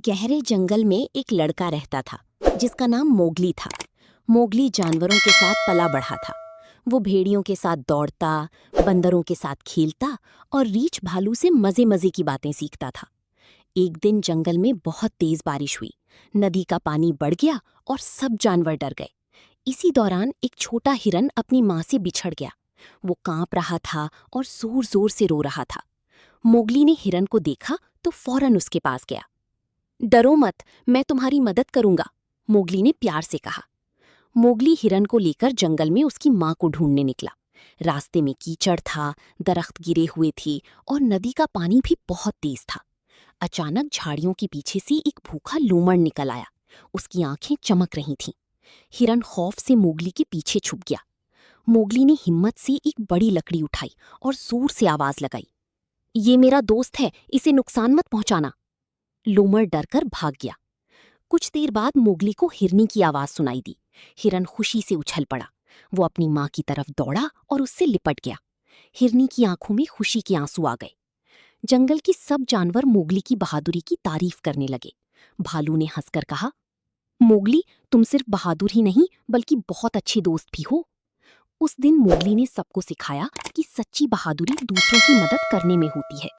गहरे जंगल में एक लड़का रहता था जिसका नाम मोगली था। मोगली जानवरों के साथ पला बढ़ा था। वो भेड़ियों के साथ दौड़ता, बंदरों के साथ खेलता और रीछ भालू से मजे मजे की बातें सीखता था। एक दिन जंगल में बहुत तेज बारिश हुई। नदी का पानी बढ़ गया और सब जानवर डर गए। इसी दौरान एक छोटा हिरन अपनी माँ से बिछड़ गया। वो कांप रहा था और जोर जोर से रो रहा था। मोगली ने हिरन को देखा तो फौरन उसके पास गया। डरो मत, मैं तुम्हारी मदद करूंगा, मोगली ने प्यार से कहा। मोगली हिरन को लेकर जंगल में उसकी माँ को ढूंढने निकला। रास्ते में कीचड़ था, दरख्त गिरे हुए थे और नदी का पानी भी बहुत तेज था। अचानक झाड़ियों के पीछे से एक भूखा लोमड़ निकल आया। उसकी आंखें चमक रही थीं। हिरन खौफ से मोगली के पीछे छुप गया। मोगली ने हिम्मत से एक बड़ी लकड़ी उठाई और जोर से आवाज लगाई, ये मेरा दोस्त है, इसे नुकसान मत पहुंचाना। लोमड़ डरकर भाग गया। कुछ देर बाद मोगली को हिरनी की आवाज सुनाई दी। हिरन खुशी से उछल पड़ा। वो अपनी माँ की तरफ दौड़ा और उससे लिपट गया। हिरनी की आंखों में खुशी के आंसू आ गए। जंगल के सब जानवर मोगली की बहादुरी की तारीफ करने लगे। भालू ने हंसकर कहा, मोगली, तुम सिर्फ बहादुर ही नहीं बल्कि बहुत अच्छे दोस्त भी हो। उस दिन मोगली ने सबको सिखाया कि सच्ची बहादुरी दूसरों की मदद करने में होती है।